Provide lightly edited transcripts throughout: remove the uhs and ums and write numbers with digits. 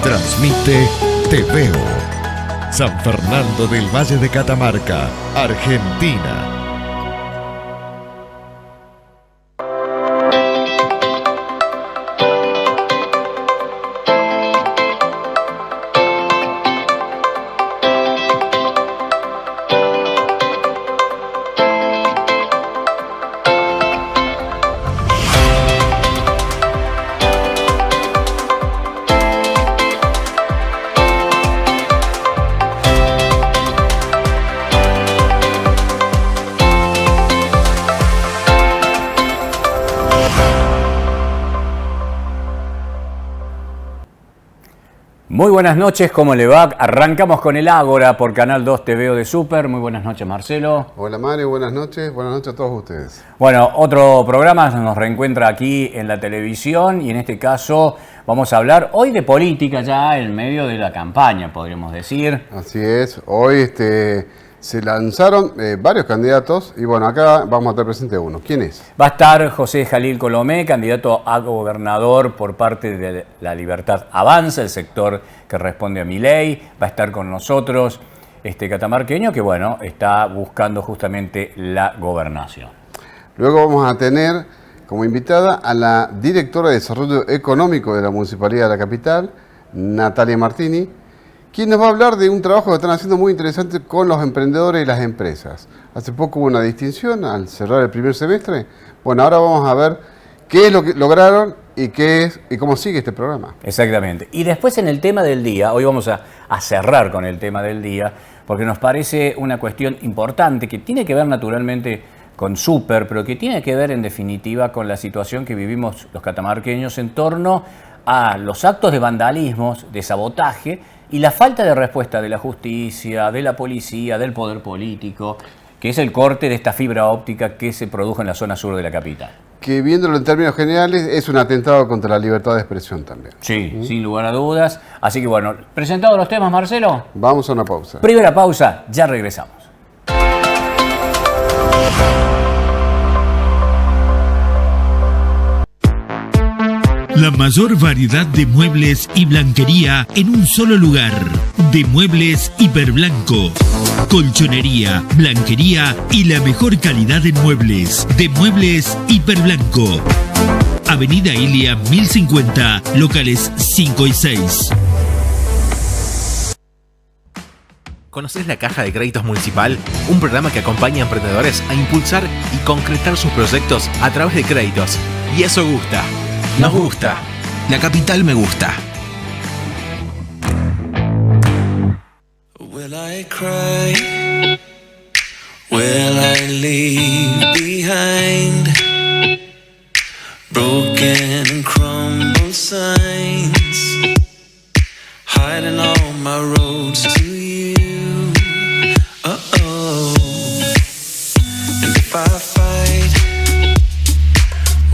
Transmite Te Veo. San Fernando del Valle de Catamarca, Argentina. Muy buenas noches, ¿cómo le va? Arrancamos con el Ágora por Canal 2 Te Veo de Super. Muy buenas noches, Marcelo. Hola, Mario, buenas noches a todos ustedes. Bueno, otro programa nos reencuentra aquí en la televisión y en este caso vamos a hablar hoy de política ya en medio de la campaña, podríamos decir. Así es, hoy se lanzaron varios candidatos y bueno, acá vamos a tener presente uno. ¿Quién es? Va a estar José Jalil Colomé, candidato a gobernador por parte de La Libertad Avanza, el sector que responde a Milei. Va a estar con nosotros este catamarqueño que bueno, está buscando justamente la gobernación. Luego vamos a tener como invitada a la directora de Desarrollo Económico de la Municipalidad de la Capital, Natalia Martini, quien nos va a hablar de un trabajo que están haciendo muy interesante con los emprendedores y las empresas. Hace poco hubo una distinción al cerrar el primer semestre. Bueno, ahora vamos a ver qué es lo que lograron y cómo sigue este programa. Exactamente. Y después en el tema del día, hoy vamos a cerrar con el tema del día, porque nos parece una cuestión importante que tiene que ver naturalmente con Super, pero que tiene que ver en definitiva con la situación que vivimos los catamarqueños en torno a los actos de vandalismos, de sabotaje, y la falta de respuesta de la justicia, de la policía, del poder político, que es el corte de esta fibra óptica que se produjo en la zona sur de la capital. Que viéndolo en términos generales es un atentado contra la libertad de expresión también. Sí, sin lugar a dudas. Así que bueno, presentados los temas, Marcelo. Vamos a una pausa. Primera pausa, ya regresamos. La mayor variedad de muebles y blanquería en un solo lugar. De Muebles Hiperblanco. Colchonería, blanquería y la mejor calidad en muebles. De Muebles Hiperblanco. Avenida Ilia 1050, locales 5 y 6. ¿Conoces la Caja de Créditos Municipal? Un programa que acompaña a emprendedores a impulsar y concretar sus proyectos a través de créditos. Y eso gusta. Nos gusta. La capital me gusta. Will I cry? Will I leave behind broken and crumbled signs, hiding all my roads to you? Uh-oh. And if I fight,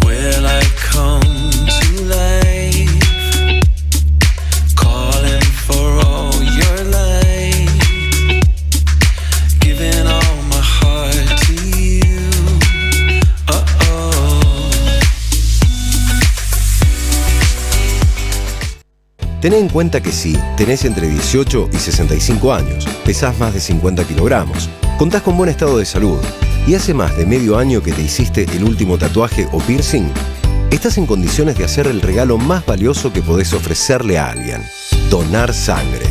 will I come to life, calling for all your light, giving all my heart to you? Uh-oh. Ten en cuenta que si tenés entre 18 y 65 años, pesás más de 50 kilogramos, contás con buen estado de salud y hace más de medio año que te hiciste el último tatuaje o piercing, estás en condiciones de hacer el regalo más valioso que podés ofrecerle a alguien: donar sangre.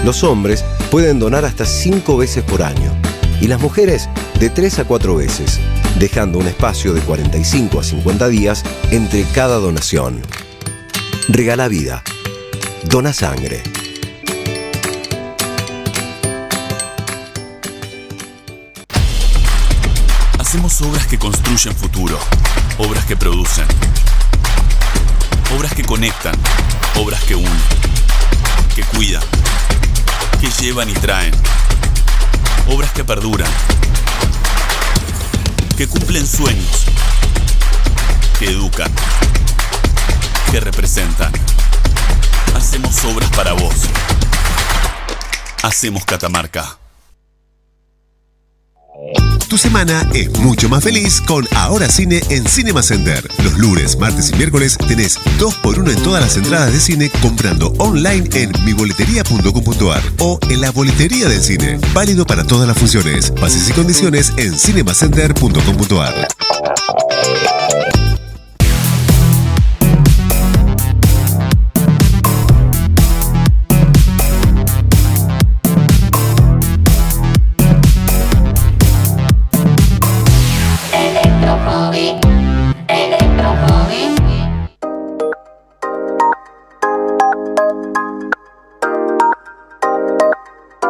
Los hombres pueden donar hasta 5 veces por año y las mujeres de 3 a 4 veces, dejando un espacio de 45 a 50 días entre cada donación. Regala vida. Dona sangre. Hacemos obras que construyen futuro, obras que producen, obras que conectan, obras que unen, que cuidan, que llevan y traen, obras que perduran, que cumplen sueños, que educan, que representan. Hacemos obras para vos. Hacemos Catamarca. Tu semana es mucho más feliz con Ahora Cine en Cinema Center. Los lunes, martes y miércoles tenés 2x1 en todas las entradas de cine comprando online en miboleteria.com.ar o en la boletería del cine. Válido para todas las funciones. Bases y condiciones en cinemacenter.com.ar.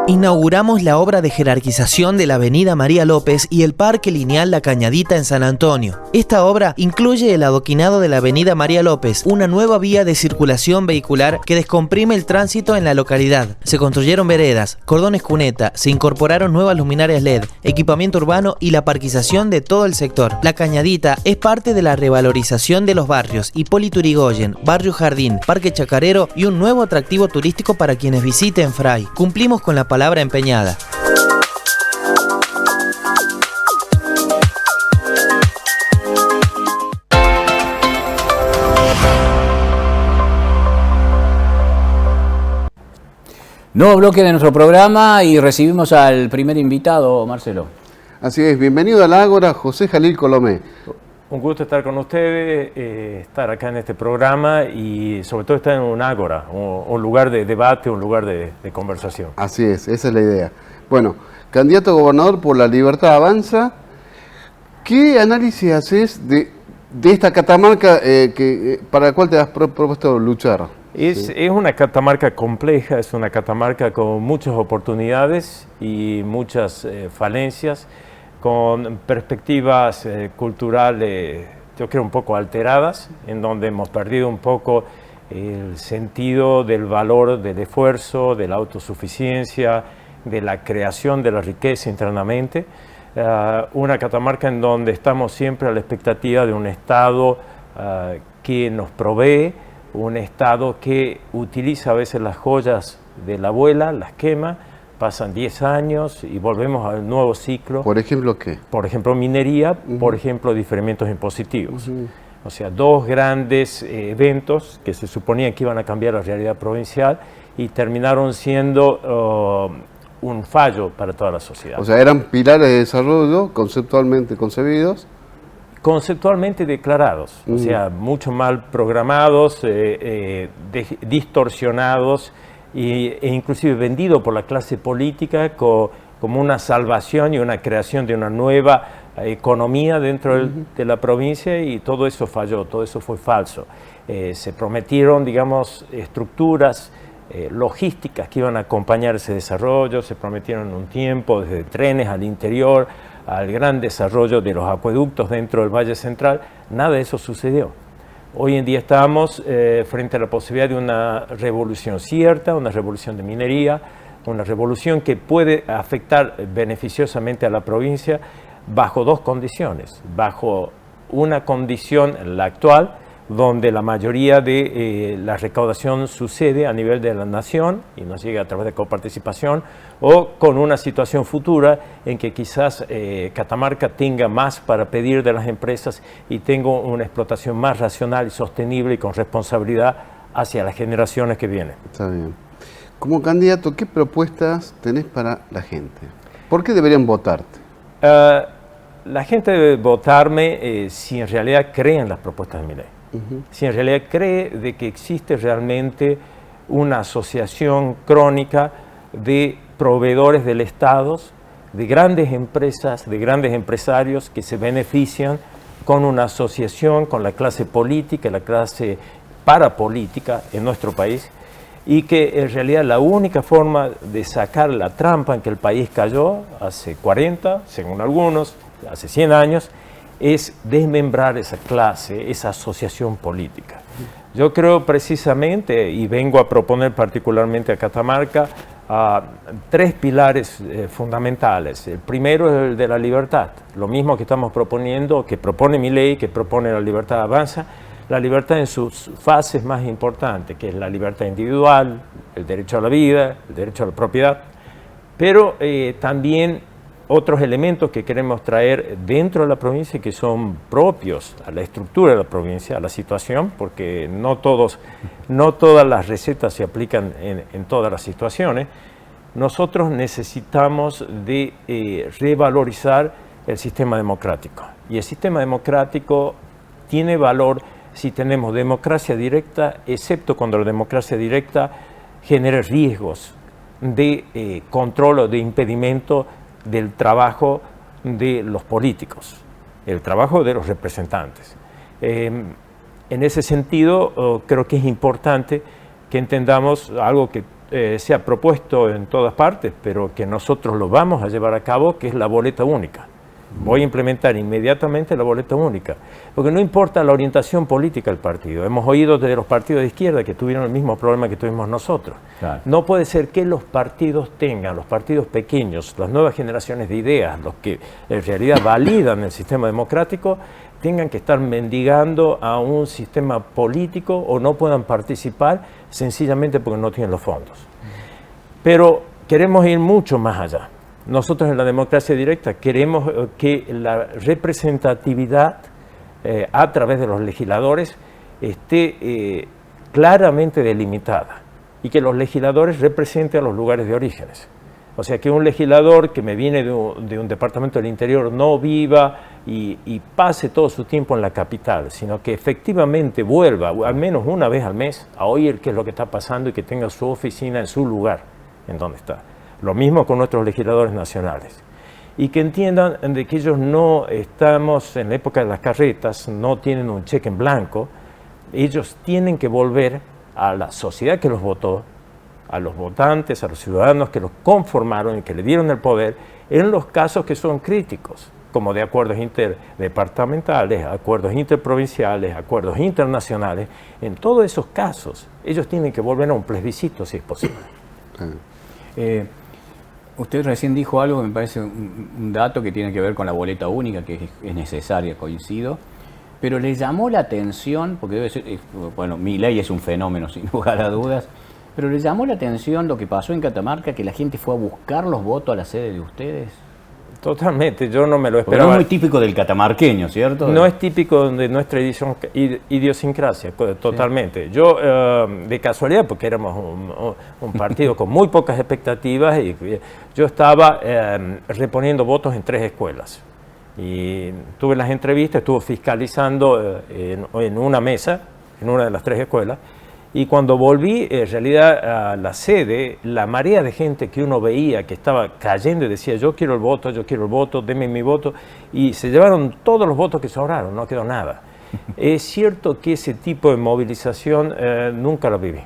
Inauguramos la obra de jerarquización de la Avenida María López y el Parque Lineal La Cañadita en San Antonio. Esta obra incluye el adoquinado de la Avenida María López, una nueva vía de circulación vehicular que descomprime el tránsito en la localidad. Se construyeron veredas, cordones cuneta, se incorporaron nuevas luminarias LED, equipamiento urbano y la parquización de todo el sector. La Cañadita es parte de la revalorización de los barrios Hipólito Yrigoyen, Barrio Jardín, Parque Chacarero y un nuevo atractivo turístico para quienes visiten Fray. Cumplimos con la palabra empeñada. Nuevo bloque de nuestro programa y recibimos al primer invitado, Marcelo. Así es, bienvenido a la Ágora, José Jalil Colomé. Un gusto estar con ustedes, estar acá en este programa y sobre todo estar en un ágora, un lugar de debate, un lugar de conversación. Así es, esa es la idea. Bueno, candidato a gobernador por La Libertad Avanza, ¿qué análisis haces de esta catamarca para la cual te has propuesto luchar? Es una catamarca compleja, es una catamarca con muchas oportunidades y muchas falencias, con perspectivas culturales, yo creo, un poco alteradas, en donde hemos perdido un poco el sentido del valor del esfuerzo, de la autosuficiencia, de la creación de la riqueza internamente. Una catamarca en donde estamos siempre a la expectativa de un Estado que nos provee, un Estado que utiliza a veces las joyas de la abuela, las quema, pasan 10 años y volvemos al nuevo ciclo. ¿Por ejemplo qué? Por ejemplo, minería, por ejemplo, diferimientos impositivos. O sea, dos grandes eventos que se suponían que iban a cambiar la realidad provincial y terminaron siendo un fallo para toda la sociedad. O sea, eran pilares de desarrollo conceptualmente concebidos. Conceptualmente declarados, o sea, mucho mal programados, distorsionados e inclusive vendido por la clase política como una salvación y una creación de una nueva economía dentro de la provincia, y todo eso falló, todo eso fue falso. Se prometieron, digamos, estructuras logísticas que iban a acompañar ese desarrollo, se prometieron un tiempo, desde trenes al interior, al gran desarrollo de los acueductos dentro del Valle Central. Nada de eso sucedió. Hoy en día estamos frente a la posibilidad de una revolución cierta, una revolución de minería, una revolución que puede afectar beneficiosamente a la provincia bajo dos condiciones. Bajo una condición, la actual, donde la mayoría de la recaudación sucede a nivel de la nación y nos llega a través de coparticipación, o con una situación futura en que quizás Catamarca tenga más para pedir de las empresas y tenga una explotación más racional y sostenible y con responsabilidad hacia las generaciones que vienen. Está bien. Como candidato, ¿qué propuestas tenés para la gente? ¿Por qué deberían votarte? La gente debe votarme si en realidad cree en las propuestas de mi ley. Si en realidad cree de que existe realmente una asociación crónica de proveedores del Estado, de grandes empresas, de grandes empresarios que se benefician con una asociación con la clase política, la clase parapolítica en nuestro país, y que en realidad la única forma de sacar la trampa en que el país cayó hace 40, según algunos, hace 100 años, es desmembrar esa clase, esa asociación política. Yo creo precisamente, y vengo a proponer particularmente a Catamarca, tres pilares fundamentales. El primero es el de la libertad, lo mismo que estamos proponiendo, que propone mi ley, que propone La Libertad Avanza, la libertad en sus fases más importantes, que es la libertad individual, el derecho a la vida, el derecho a la propiedad, pero también otros elementos que queremos traer dentro de la provincia que son propios a la estructura de la provincia, a la situación, porque no todas las recetas se aplican en todas las situaciones. Nosotros necesitamos de revalorizar el sistema democrático. Y el sistema democrático tiene valor si tenemos democracia directa, excepto cuando la democracia directa genera riesgos de control o de impedimento del trabajo de los políticos, el trabajo de los representantes. En ese sentido, creo que es importante que entendamos algo que se ha propuesto en todas partes, pero que nosotros lo vamos a llevar a cabo, que es la boleta única. Voy a implementar inmediatamente la boleta única, porque no importa la orientación política del partido. Hemos oído de los partidos de izquierda que tuvieron el mismo problema que tuvimos nosotros. Claro. No puede ser que los partidos tengan, los partidos pequeños, las nuevas generaciones de ideas, los que en realidad validan el sistema democrático, tengan que estar mendigando a un sistema político o no puedan participar sencillamente porque no tienen los fondos. Pero queremos ir mucho más allá. Nosotros en la democracia directa queremos que la representatividad a través de los legisladores esté claramente delimitada y que los legisladores representen a los lugares de orígenes. O sea, que un legislador que me viene de un departamento del interior no viva y pase todo su tiempo en la capital, sino que efectivamente vuelva al menos una vez al mes a oír qué es lo que está pasando y que tenga su oficina en su lugar, en donde está. Lo mismo con nuestros legisladores nacionales. Y que entiendan de que ellos no estamos en la época de las carretas, no tienen un cheque en blanco, ellos tienen que volver a la sociedad que los votó, a los votantes, a los ciudadanos que los conformaron y que le dieron el poder, en los casos que son críticos, como de acuerdos interdepartamentales, acuerdos interprovinciales, acuerdos internacionales. En todos esos casos, ellos tienen que volver a un plebiscito, si es posible. Usted recién dijo algo que me parece un dato que tiene que ver con la boleta única, que es necesaria, coincido, pero le llamó la atención, porque debe ser, bueno, Milei es un fenómeno sin lugar a dudas, pero le llamó la atención lo que pasó en Catamarca, que la gente fue a buscar los votos a la sede de ustedes. Totalmente, yo no me lo Porque esperaba. no es muy típico del catamarqueño, ¿cierto? No es típico de nuestra idiosincrasia, totalmente. Sí. Yo, de casualidad, porque éramos un partido con muy pocas expectativas, y yo estaba reponiendo votos en 3 escuelas. Y tuve las entrevistas, estuve fiscalizando en una mesa, en una de las 3 escuelas, y cuando volví, en realidad, a la sede, la marea de gente que uno veía que estaba cayendo y decía, yo quiero el voto, denme mi voto, y se llevaron todos los votos que sobraron, no quedó nada. Es cierto que ese tipo de movilización nunca lo viví.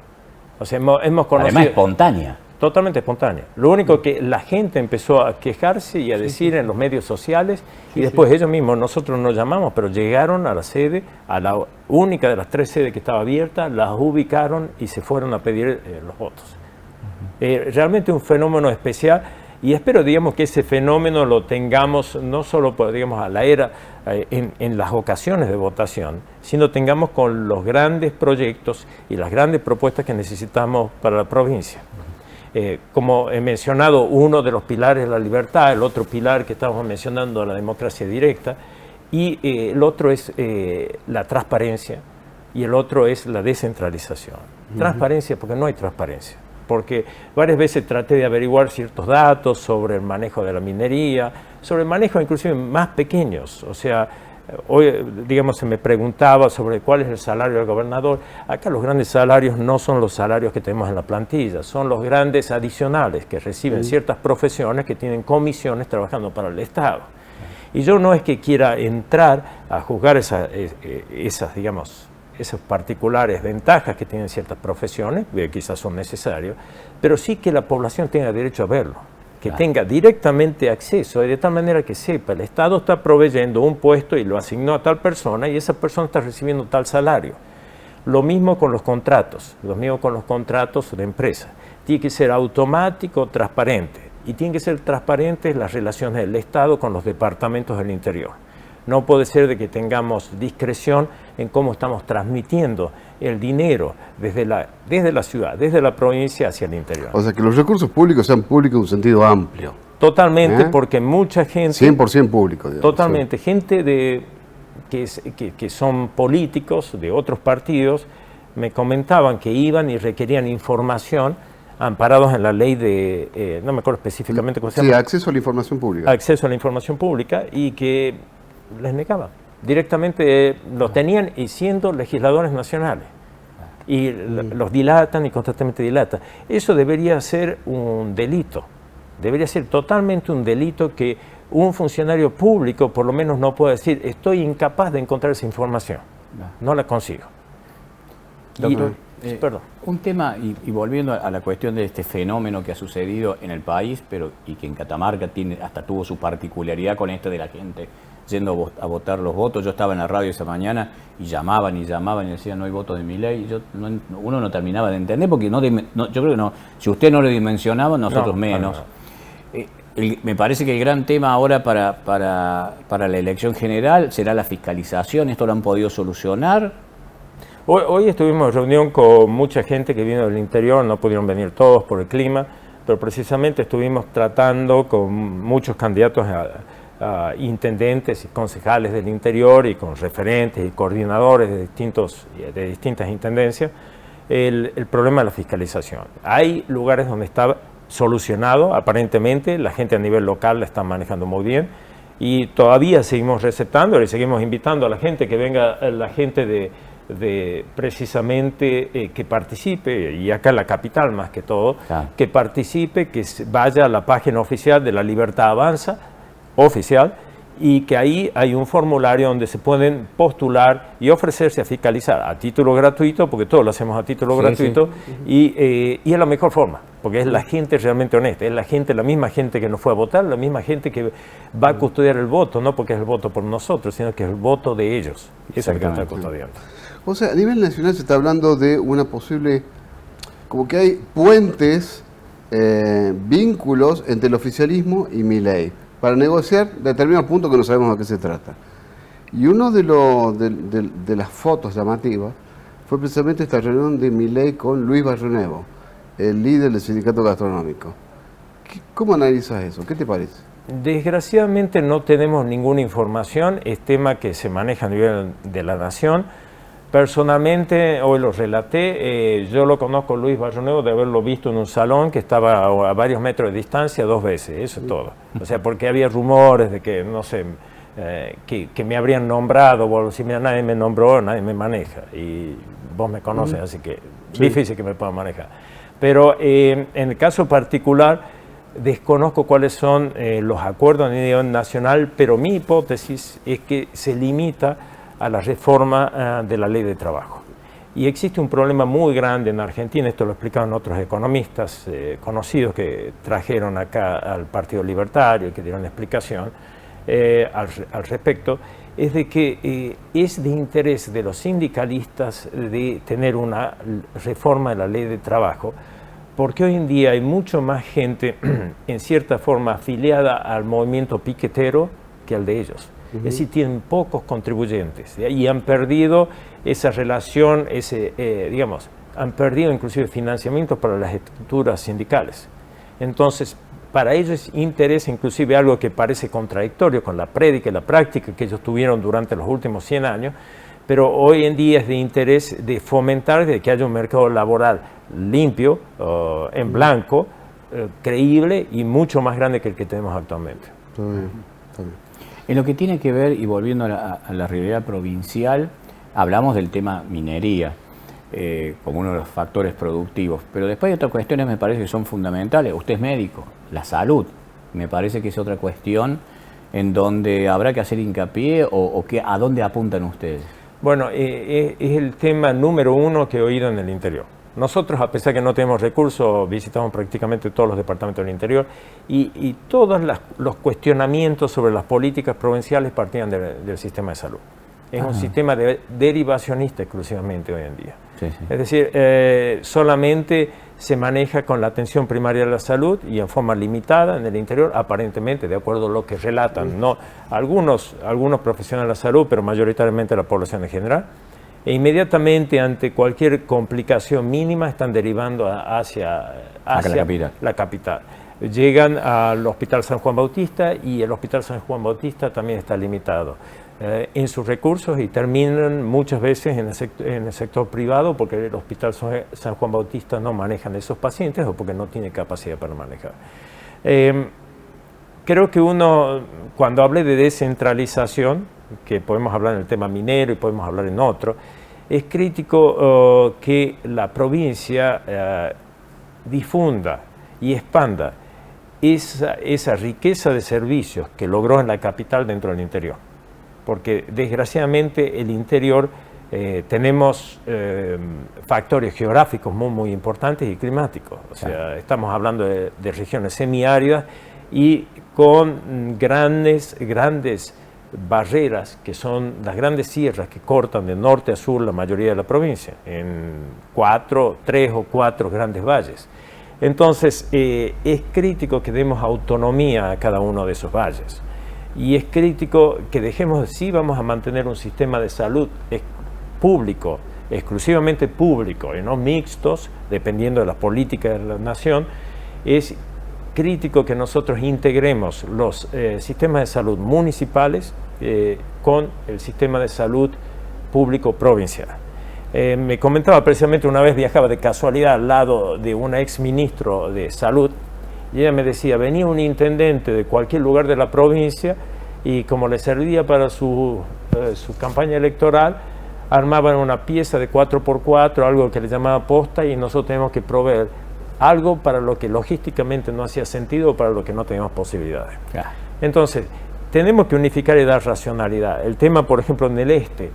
O sea, hemos conocido... Además, espontánea. Totalmente espontánea. Lo único que la gente empezó a quejarse y a decir en los medios sociales, y después ellos mismos, nosotros nos llamamos, pero llegaron a la sede, a la única de las 3 sedes que estaba abierta, las ubicaron y se fueron a pedir los votos. Realmente un fenómeno especial, y espero, digamos, que ese fenómeno lo tengamos no solo, digamos, a la era en las ocasiones de votación, sino tengamos con los grandes proyectos y las grandes propuestas que necesitamos para la provincia. Como he mencionado, uno de los pilares es la libertad, el otro pilar que estamos mencionando, la democracia directa, y el otro es la transparencia, y el otro es la descentralización. Transparencia, porque no hay transparencia, porque varias veces traté de averiguar ciertos datos sobre el manejo de la minería, sobre el manejo inclusive más pequeños, o sea, hoy, digamos, se me preguntaba sobre cuál es el salario del gobernador. Acá los grandes salarios no son los salarios que tenemos en la plantilla, son los grandes adicionales que reciben ciertas profesiones que tienen comisiones trabajando para el Estado. Y yo no es que quiera entrar a juzgar esas, digamos, esas particulares ventajas que tienen ciertas profesiones, que quizás son necesarios, pero sí que la población tenga derecho a verlo, que tenga directamente acceso, de tal manera que sepa, el Estado está proveyendo un puesto y lo asignó a tal persona y esa persona está recibiendo tal salario. Lo mismo con los contratos, de empresa. Tiene que ser automático, transparente, y tienen que ser transparentes las relaciones del Estado con los departamentos del interior. No puede ser de que tengamos discreción en cómo estamos transmitiendo el dinero desde la ciudad, desde la provincia hacia el interior. O sea, que los recursos públicos sean públicos en un sentido amplio. Totalmente, porque mucha gente... 100% público, digamos. Totalmente, gente que son políticos de otros partidos, me comentaban que iban y requerían información amparados en la ley de, no me acuerdo específicamente cómo se llama. Sí, acceso a la información pública. Acceso a la información pública, y que les negaban. Directamente lo tenían y siendo legisladores nacionales. Y los dilatan y constantemente dilatan. Eso debería ser un delito. Debería ser totalmente un delito que un funcionario público por lo menos no pueda decir: estoy incapaz de encontrar esa información. No la consigo. Doctor, perdón. Un tema, y volviendo a la cuestión de este fenómeno que ha sucedido en el país, y que en Catamarca hasta tuvo su particularidad con esto de la gente yendo a votar los votos. Yo estaba en la radio esa mañana y llamaban y decían: no hay votos de Milei. Uno no terminaba de entender, porque yo creo que no, si usted no lo dimensionaba, nosotros menos. Me parece que el gran tema ahora para la elección general será la fiscalización. ¿Esto lo han podido solucionar? Hoy estuvimos en reunión con mucha gente que vino del interior, no pudieron venir todos por el clima, pero precisamente estuvimos tratando con muchos candidatos a intendentes y concejales del interior, y con referentes y coordinadores de distintas intendencias, el problema de la fiscalización. Hay lugares donde está solucionado, aparentemente, la gente a nivel local la está manejando muy bien, y todavía seguimos receptando y seguimos invitando a la gente que venga, la gente de precisamente que participe, y acá en la capital más que todo, que participe, que vaya a la página oficial de La Libertad Avanza, oficial, y que ahí hay un formulario donde se pueden postular y ofrecerse a fiscalizar a título gratuito, porque todos lo hacemos a título gratuito, y es la mejor forma, porque es la gente realmente honesta, es la misma gente que nos fue a votar, la misma gente que va a custodiar el voto, no porque es el voto por nosotros, sino que es el voto de ellos, y eso es lo que está custodiando. O sea, a nivel nacional se está hablando de una posible, como que hay puentes, vínculos entre el oficialismo y Milei, para negociar determinados puntos que no sabemos a qué se trata. Y uno de las fotos llamativas fue precisamente esta reunión de Milei con Luis Barrionuevo, el líder del sindicato gastronómico. ¿Cómo analizas eso? ¿Qué te parece? Desgraciadamente no tenemos ninguna información, es tema que se maneja a nivel de la nación. Personalmente, hoy lo relaté, yo lo conozco, Luis Barrionuevo, de haberlo visto en un salón que estaba a varios metros de distancia 2 veces, eso es todo. O sea, porque había rumores de que, no sé, que me habrían nombrado, o si nadie me nombró, nadie me maneja, y vos me conoces, así que difícil que me pueda manejar. Pero en el caso particular, desconozco cuáles son los acuerdos a nivel nacional, pero mi hipótesis es que se limita a la reforma de la ley de trabajo. Y existe un problema muy grande en Argentina, esto lo explicaron otros economistas conocidos que trajeron acá al Partido Libertario y que dieron explicación al respecto, es de que es de interés de los sindicalistas de tener una reforma de la ley de trabajo, porque hoy en día hay mucho más gente en cierta forma afiliada al movimiento piquetero que al de ellos. Es decir, tienen pocos contribuyentes y han perdido esa relación, digamos, han perdido inclusive financiamiento para las estructuras sindicales. Entonces, para ellos es interés, inclusive algo que parece contradictorio con la prédica y la práctica que ellos tuvieron durante los últimos 100 años, pero hoy en día es de interés de fomentar de que haya un mercado laboral limpio, en blanco, creíble y mucho más grande que el que tenemos actualmente. Está bien, está bien. En lo que tiene que ver, y volviendo a la realidad provincial, hablamos del tema minería como uno de los factores productivos, pero después hay otras cuestiones me parece que son fundamentales. Usted es médico, la salud, me parece que es otra cuestión en donde habrá que hacer hincapié o ¿a dónde apuntan ustedes? Bueno, es el tema número 1 que he oído en el interior. Nosotros, a pesar que no tenemos recursos, visitamos prácticamente todos los departamentos del interior y todos los cuestionamientos sobre las políticas provinciales partían del sistema de salud. Es un sistema derivacionista exclusivamente hoy en día. Es decir, solamente se maneja con la atención primaria de la salud y en forma limitada en el interior, aparentemente, de acuerdo a lo que relatan, ¿no? algunos profesionales de la salud, pero mayoritariamente la población en general. E inmediatamente ante cualquier complicación mínima están derivando hacia la capital. llegan al Hospital San Juan Bautista y el Hospital San Juan Bautista también está limitado en sus recursos y terminan muchas veces en el sector privado porque el Hospital San Juan Bautista no manejan esos pacientes o porque no tiene capacidad para manejar. Creo que uno, cuando hable de descentralización, que podemos hablar en el tema minero y podemos hablar en otro, es crítico que la provincia difunda y expanda esa riqueza de servicios que logró en la capital dentro del interior. Porque desgraciadamente el interior tenemos factores geográficos muy importantes y climáticos. O sea, estamos hablando de regiones semiáridas y con grandes barreras que son las grandes sierras que cortan de norte a sur la mayoría de la provincia, en 3 o 4 grandes valles. Entonces, es crítico que demos autonomía a cada uno de esos valles. Y es crítico que dejemos, sí vamos a mantener un sistema de salud público, exclusivamente público, y no mixtos, dependiendo de las políticas de la nación. Es crítico que nosotros integremos los sistemas de salud municipales con el sistema de salud público provincial. Me comentaba precisamente, una vez viajaba de casualidad al lado de un ex ministro de salud y ella me decía, venía un intendente de cualquier lugar de la provincia y como le servía para su campaña electoral, armaban una pieza de 4x4, algo que le llamaba posta, y nosotros tenemos que proveer algo para lo que logísticamente no hacía sentido o para lo que no teníamos posibilidades. Entonces, tenemos que unificar y dar racionalidad. El tema, por ejemplo, en el este,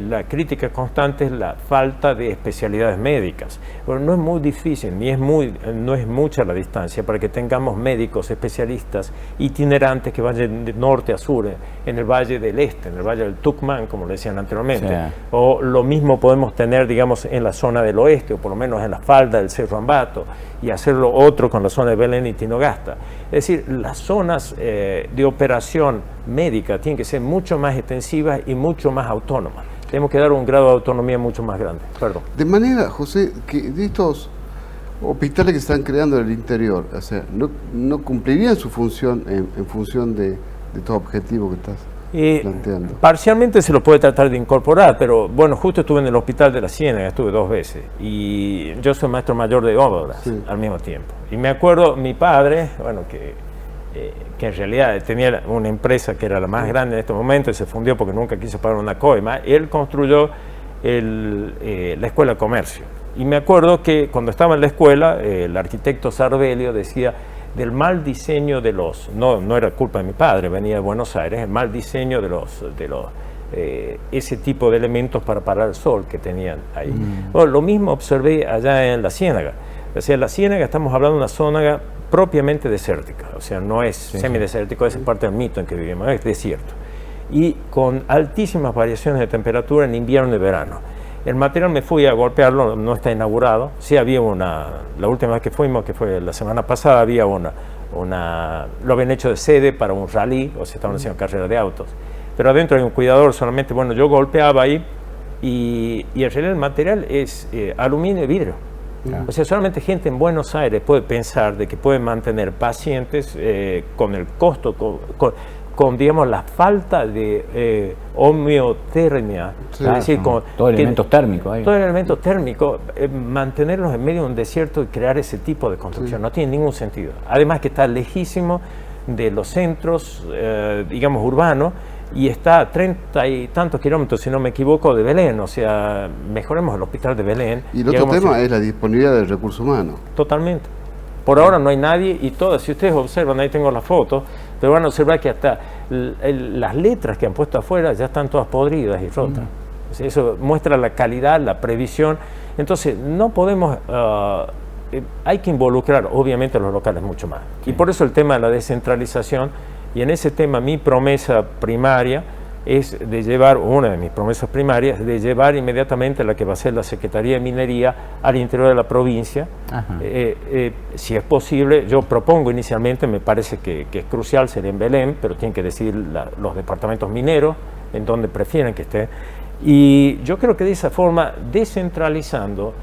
la crítica constante es la falta de especialidades médicas. Bueno, no es muy difícil, no es mucha la distancia para que tengamos médicos especialistas itinerantes que vayan de norte a sur, en el Valle del Este, en el Valle del Tucumán, como le decían anteriormente. Sí. O lo mismo podemos tener, digamos, en la zona del oeste, o por lo menos en la falda del Cerro Ambato, y hacerlo otro con la zona de Belén y Tinogasta. Es decir, las zonas de operación médica tienen que ser mucho más extensivas y mucho más autónomas. Tenemos que dar un grado de autonomía mucho más grande. Perdón. De manera, José, que de estos hospitales que se están creando en el interior, o sea, no cumplirían su función en función de estos objetivos que estás planteando. Parcialmente se lo puede tratar de incorporar, pero bueno, justo estuve en el Hospital de la Ciénaga, estuve 2 veces, y yo soy maestro mayor de obras al mismo tiempo. Y me acuerdo, mi padre, bueno, que en realidad tenía una empresa que era la más grande en este momento y se fundió porque nunca quiso pagar una coima. Él construyó la Escuela de Comercio. Y me acuerdo que cuando estaba en la escuela, el arquitecto Sarbelio decía del mal diseño de no era culpa de mi padre, venía de Buenos Aires, el mal diseño de ese tipo de elementos para parar el sol que tenían ahí. Bueno, lo mismo observé allá en la Ciénaga. O sea, la Ciénaga, estamos hablando de una zona propiamente desértica, o sea, no es semidesértico, es parte del mito en que vivimos, es desierto. Y con altísimas variaciones de temperatura en invierno y verano. El material me fui a golpearlo, no está inaugurado. Sí había la última vez que fuimos, que fue la semana pasada, había lo habían hecho de sede para un rally, o sea, estaban haciendo carreras de autos. Pero adentro hay un cuidador solamente, bueno, yo golpeaba ahí y en realidad el material es aluminio y vidrio. O sea, solamente gente en Buenos Aires puede pensar de que puede mantener pacientes con el costo, con digamos, la falta de homeotermia, es decir, con todo elementos térmicos ahí. Todo el elemento térmico, mantenerlos en medio de un desierto y crear ese tipo de construcción no tiene ningún sentido. Además que está lejísimo de los centros, digamos, urbanos, y está a 30 y tantos kilómetros, si no me equivoco, de Belén. O sea, mejoremos el hospital de Belén. Y el otro tema es la disponibilidad del recurso humano. Totalmente. Por ahora no hay nadie, y todas, si ustedes observan, ahí tengo la foto, pero van a observar que hasta las letras que han puesto afuera ya están todas podridas y rotas. O sea, eso muestra la calidad, la previsión. Entonces, no podemos... hay que involucrar, obviamente, a los locales mucho más. Y por eso el tema de la descentralización. Y en ese tema mi promesa primaria es de llevar, una de mis promesas primarias, de llevar inmediatamente la que va a ser la Secretaría de Minería al interior de la provincia. Si es posible, yo propongo inicialmente, me parece que es crucial, sería en Belén, pero tienen que decidir los departamentos mineros, en donde prefieren que esté. Y yo creo que de esa forma, descentralizando,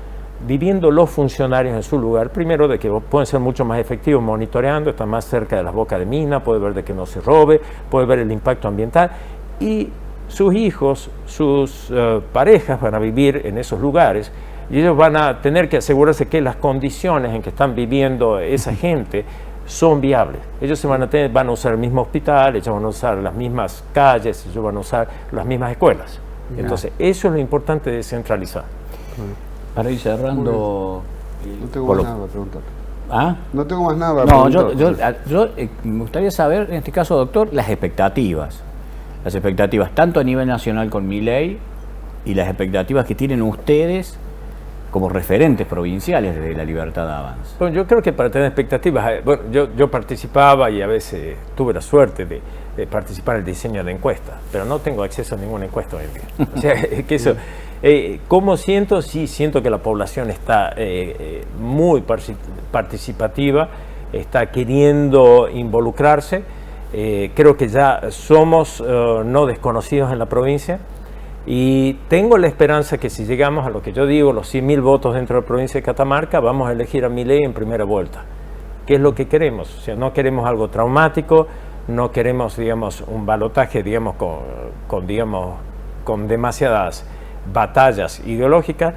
viviendo los funcionarios en su lugar, primero de que pueden ser mucho más efectivos monitoreando, están más cerca de las bocas de mina, puede ver de que no se robe, puede ver el impacto ambiental, y sus hijos, sus parejas van a vivir en esos lugares y ellos van a tener que asegurarse que las condiciones en que están viviendo esa gente son viables. Ellos van a usar el mismo hospital, ellos van a usar las mismas calles, ellos van a usar las mismas escuelas. Entonces, eso es lo importante de descentralizar. Para ir cerrando... No tengo más nada para preguntar. ¿Ah? No tengo más nada para preguntar. Yo me gustaría saber, en este caso, doctor, las expectativas. Las expectativas tanto a nivel nacional con Milei y las expectativas que tienen ustedes como referentes provinciales de La Libertad Avanza. Bueno, yo creo que para tener expectativas, bueno, yo participaba y a veces tuve la suerte de participar en el diseño de encuestas, pero no tengo acceso a ninguna encuesta hoy en día. O sea, que eso, ¿cómo siento? Sí, siento que la población está muy participativa, está queriendo involucrarse. Creo que ya somos no desconocidos en la provincia. Y tengo la esperanza que si llegamos a lo que yo digo, los 100.000 votos dentro de la provincia de Catamarca, vamos a elegir a Milei en primera vuelta. ¿Qué es lo que queremos? O sea, no queremos algo traumático, no queremos, digamos, un balotaje, digamos, con demasiadas batallas ideológicas.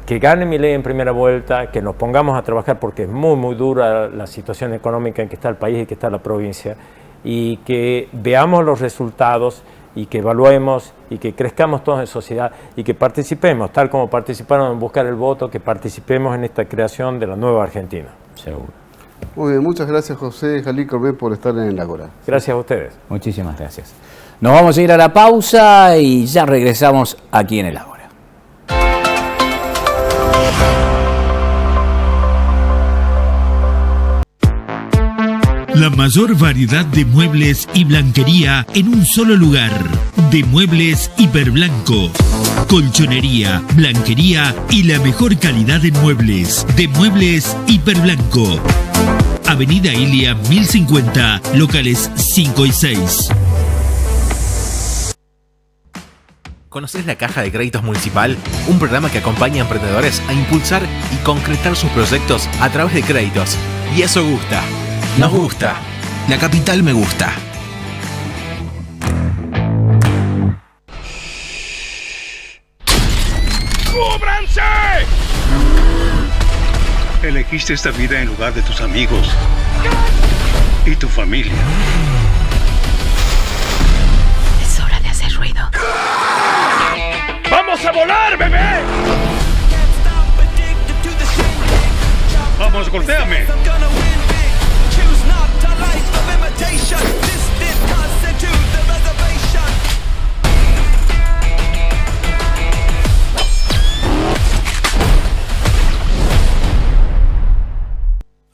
Que gane Milei en primera vuelta, que nos pongamos a trabajar porque es muy, muy dura la situación económica en que está el país y que está la provincia, y que veamos los resultados y que evaluemos y que crezcamos todos en sociedad y que participemos, tal como participaron en buscar el voto, que participemos en esta creación de la nueva Argentina. Seguro. Muy bien, muchas gracias José Jalí Corbet por estar en el Ágora. Gracias a ustedes. Muchísimas gracias. Nos vamos a ir a la pausa y ya regresamos aquí en el Ágora. La mayor variedad de muebles y blanquería en un solo lugar. De Muebles Hiperblanco. Colchonería, blanquería y la mejor calidad en muebles. De Muebles Hiperblanco. Avenida Ilia 1050, locales 5 y 6. ¿Conoces la Caja de Créditos Municipal? Un programa que acompaña a emprendedores a impulsar y concretar sus proyectos a través de créditos. Y eso gusta. Nos gusta. La capital me gusta. ¡Cúbranse! Elegiste esta vida en lugar de tus amigos y tu familia. Es hora de hacer ruido. ¡Vamos a volar, bebé! ¡Vamos, golpéame!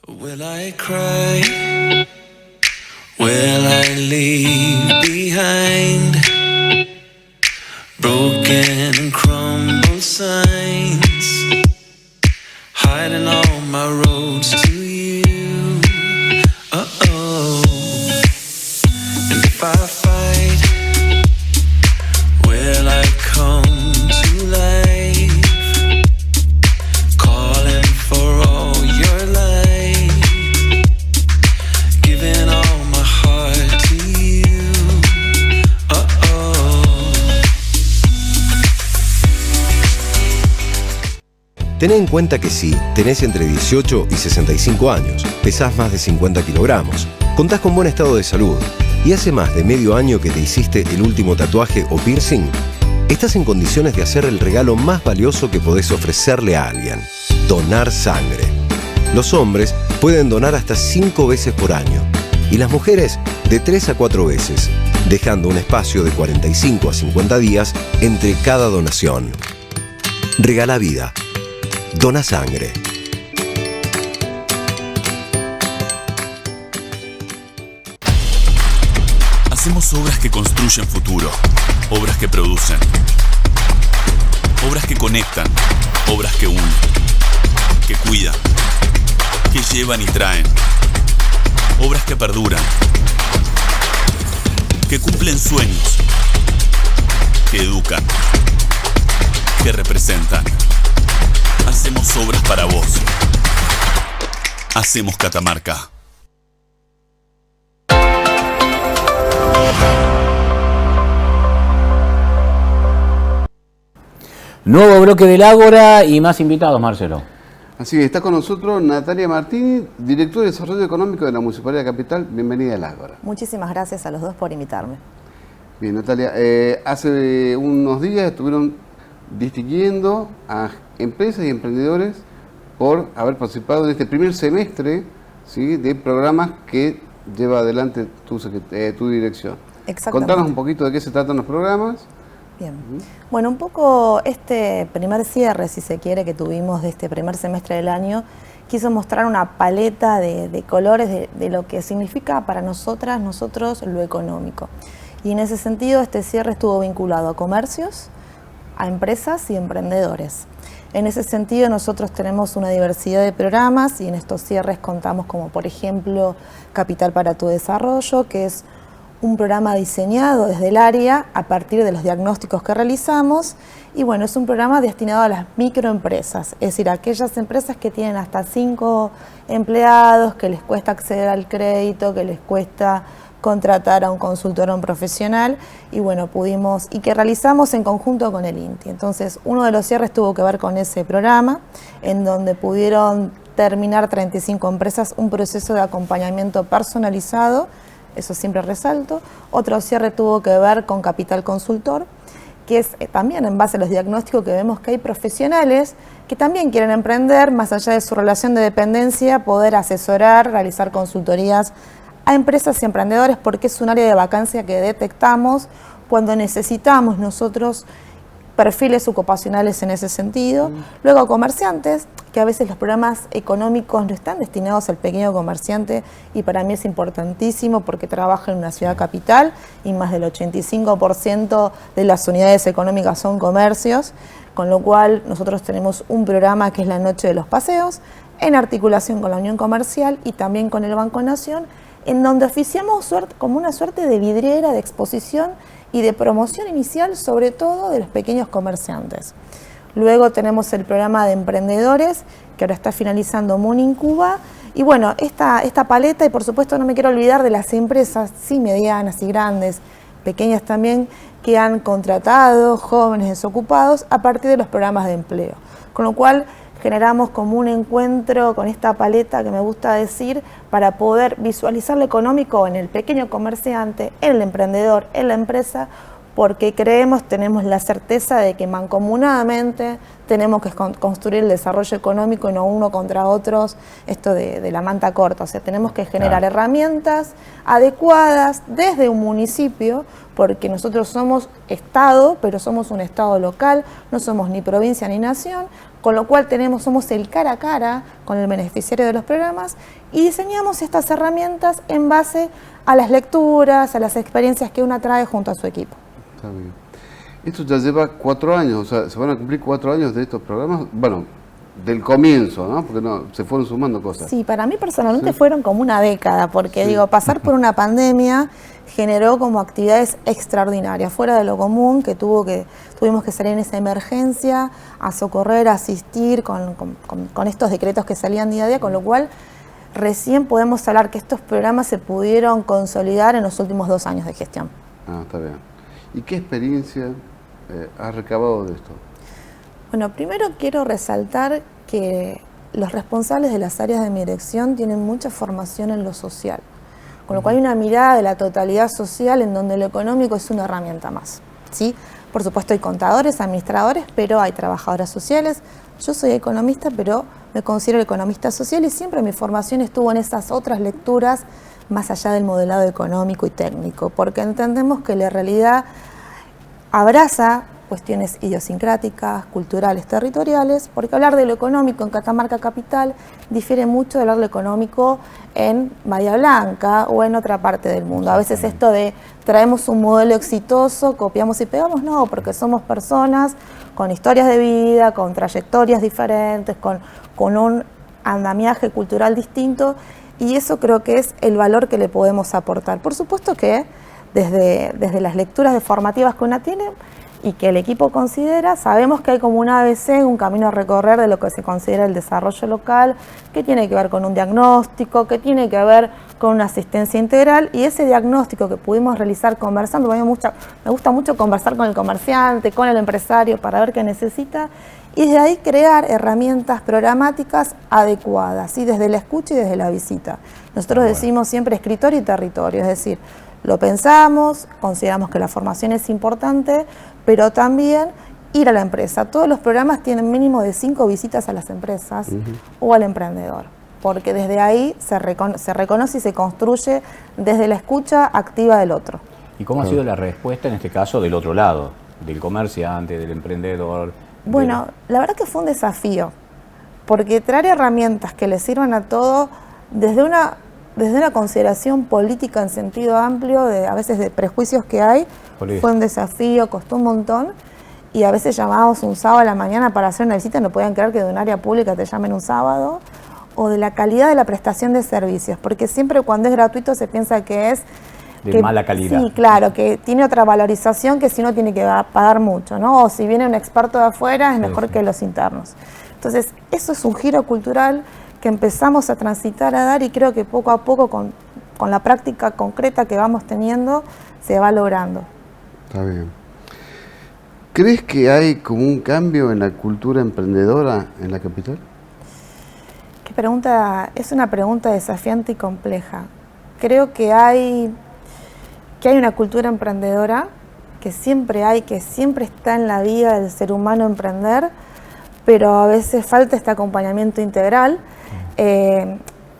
Will I cry? Will I leave behind broken and crumbled signs, hiding all my roads to you? Uh-oh. And if I fight, will I come to life, calling for all your light, giving all my heart to you? Uh-oh. Ten en cuenta que si tenés entre 18 y 65 años, pesás más de 50 kilogramos, contás con buen estado de salud y hace más de medio año que te hiciste el último tatuaje o piercing, estás en condiciones de hacer el regalo más valioso que podés ofrecerle a alguien: donar sangre. Los hombres pueden donar hasta 5 veces por año y las mujeres de 3 a 4 veces, dejando un espacio de 45 a 50 días entre cada donación. Regala vida. Dona sangre. Hacemos obras que construyen futuro, obras que producen, obras que conectan, obras que unen, que cuidan, que llevan y traen, obras que perduran, que cumplen sueños, que educan, que representan. Hacemos obras Hacemos Catamarca. Nuevo bloque del Ágora y más invitados, Marcelo. Así que está con nosotros Natalia Martini, directora de Desarrollo Económico de la Municipalidad de Capital. Bienvenida al Ágora. Muchísimas gracias a los dos por invitarme. Bien, Natalia, hace unos días estuvieron distinguiendo a empresas y emprendedores por haber participado en este primer semestre, ¿sí?, de programas que lleva adelante tu dirección. Exactamente. Contanos un poquito de qué se tratan los programas. Bien. Bueno, un poco este primer cierre, si se quiere, que tuvimos de este primer semestre del año, quiso mostrar una paleta de colores de lo que significa para nosotros, lo económico. Y en ese sentido, este cierre estuvo vinculado a comercios, a empresas y emprendedores. En ese sentido, nosotros tenemos una diversidad de programas y en estos cierres contamos como, por ejemplo, Capital para tu Desarrollo, que es un programa diseñado desde el área a partir de los diagnósticos que realizamos y bueno, es un programa destinado a las microempresas, es decir, aquellas empresas que tienen hasta 5 empleados, que les cuesta acceder al crédito, que les cuesta contratar a un consultor o a un profesional y bueno, y que realizamos en conjunto con el INTI. Entonces, uno de los cierres tuvo que ver con ese programa, en donde pudieron terminar 35 empresas un proceso de acompañamiento personalizado. Eso siempre resalto. Otro cierre tuvo que ver con Capital Consultor, que es también en base a los diagnósticos que vemos que hay profesionales que también quieren emprender, más allá de su relación de dependencia, poder asesorar, realizar consultorías a empresas y emprendedores, porque es un área de vacancia que detectamos cuando necesitamos nosotros perfiles ocupacionales en ese sentido. Luego comerciantes, que a veces los programas económicos no están destinados al pequeño comerciante y para mí es importantísimo porque trabaja en una ciudad capital y más del 85% de las unidades económicas son comercios, con lo cual nosotros tenemos un programa que es la Noche de los Paseos, en articulación con la Unión Comercial y también con el Banco Nación, en donde oficiamos como una suerte de vidriera de exposición y de promoción inicial, sobre todo de los pequeños comerciantes. Luego tenemos el programa de emprendedores, que ahora está finalizando Monincuba. Y bueno, esta paleta, y por supuesto no me quiero olvidar de las empresas, sí, medianas y grandes, pequeñas también, que han contratado jóvenes desocupados a partir de los programas de empleo. Con lo cual generamos como un encuentro con esta paleta que me gusta decir para poder visualizar lo económico en el pequeño comerciante, en el emprendedor, en la empresa, porque tenemos la certeza de que mancomunadamente tenemos que construir el desarrollo económico y no uno contra otros, esto de la manta corta. O sea, tenemos que generar herramientas adecuadas desde un municipio, porque nosotros somos Estado, pero somos un Estado local, no somos ni provincia ni nación, con lo cual somos el cara a cara con el beneficiario de los programas y diseñamos estas herramientas en base a las lecturas, a las experiencias que uno trae junto a su equipo. Está bien. Esto ya lleva 4 años, o sea, se van a cumplir 4 años de estos programas, bueno, del comienzo, ¿no? Porque se fueron sumando cosas. Sí, para mí personalmente fueron como una década, porque digo, pasar por una pandemia generó como actividades extraordinarias, fuera de lo común, que tuvimos que salir en esa emergencia a socorrer, a asistir con estos decretos que salían día a día, con lo cual recién podemos hablar que estos programas se pudieron consolidar en los últimos 2 años de gestión. Ah, está bien. ¿Y qué experiencia has recabado de esto? Bueno, primero quiero resaltar que los responsables de las áreas de mi dirección tienen mucha formación en lo social, con lo cual hay una mirada de la totalidad social en donde lo económico es una herramienta más, ¿sí? Por supuesto hay contadores, administradores, pero hay trabajadoras sociales. Yo soy economista, pero me considero economista social y siempre mi formación estuvo en esas otras lecturas más allá del modelado económico y técnico, porque entendemos que la realidad abraza cuestiones idiosincráticas, culturales, territoriales, porque hablar de lo económico en Catamarca Capital difiere mucho de hablar de lo económico en Bahía Blanca o en otra parte del mundo. A veces esto de traemos un modelo exitoso, copiamos y pegamos, no, porque somos personas con historias de vida, con trayectorias diferentes, con un andamiaje cultural distinto, y eso creo que es el valor que le podemos aportar. Por supuesto que desde las lecturas formativas que una tiene, y que el equipo considera, sabemos que hay como un ABC, un camino a recorrer de lo que se considera el desarrollo local, que tiene que ver con un diagnóstico, que tiene que ver con una asistencia integral, y ese diagnóstico que pudimos realizar conversando, me gusta mucho conversar con el comerciante, con el empresario, para ver qué necesita, y de ahí crear herramientas programáticas adecuadas, ¿sí? Desde la escucha y desde la visita. Nosotros decimos siempre escritorio y territorio, es decir, lo pensamos, consideramos que la formación es importante, pero también ir a la empresa. Todos los programas tienen mínimo de 5 visitas a las empresas o al emprendedor, porque desde ahí se reconoce y se construye desde la escucha activa del otro. ¿Y cómo ha sido la respuesta en este caso del otro lado, del comerciante, del emprendedor? Bueno, la verdad que fue un desafío, porque traer herramientas que le sirvan a todos desde una consideración política en sentido amplio, a veces de prejuicios que hay, fue un desafío, costó un montón, y a veces llamábamos un sábado a la mañana para hacer una visita, no podían creer que de un área pública te llamen un sábado, o de la calidad de la prestación de servicios, porque siempre cuando es gratuito se piensa que es de mala calidad. Sí, claro, que tiene otra valorización que si uno tiene que pagar mucho, ¿no? O si viene un experto de afuera es mejor que los internos. Entonces, eso es un giro cultural que empezamos a transitar, a dar, y creo que poco a poco con la práctica concreta que vamos teniendo se va logrando. Está bien. ¿Crees que hay como un cambio en la cultura emprendedora en la capital? Qué pregunta, es una pregunta desafiante y compleja. Creo que hay una cultura emprendedora que siempre está en la vida del ser humano emprender, pero a veces falta este acompañamiento integral,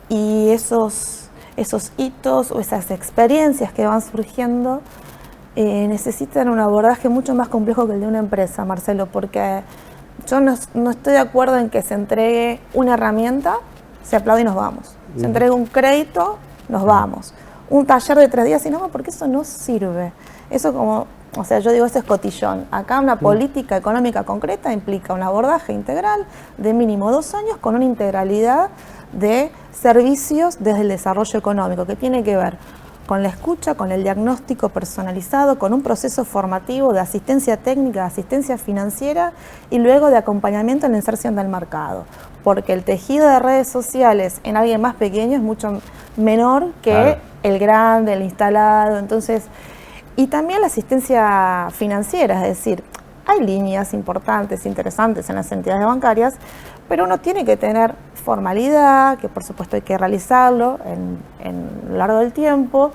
y esos hitos o esas experiencias que van surgiendo necesitan un abordaje mucho más complejo que el de una empresa, Marcelo, porque yo no estoy de acuerdo en que se entregue una herramienta, se aplaude y nos vamos. Se entrega un crédito, nos vamos. Un taller de 3 días y no, porque eso no sirve. Eso yo digo, eso es cotillón. Acá una política económica concreta implica un abordaje integral de mínimo 2 años con una integralidad de servicios desde el desarrollo económico, que tiene que ver con la escucha, con el diagnóstico personalizado, con un proceso formativo de asistencia técnica, de asistencia financiera y luego de acompañamiento en la inserción del mercado. Porque el tejido de redes sociales en alguien más pequeño es mucho menor que el grande, el instalado. Entonces, y también la asistencia financiera, es decir, hay líneas importantes, interesantes en las entidades bancarias, pero uno tiene que tener formalidad, que por supuesto hay que realizarlo en lo largo del tiempo,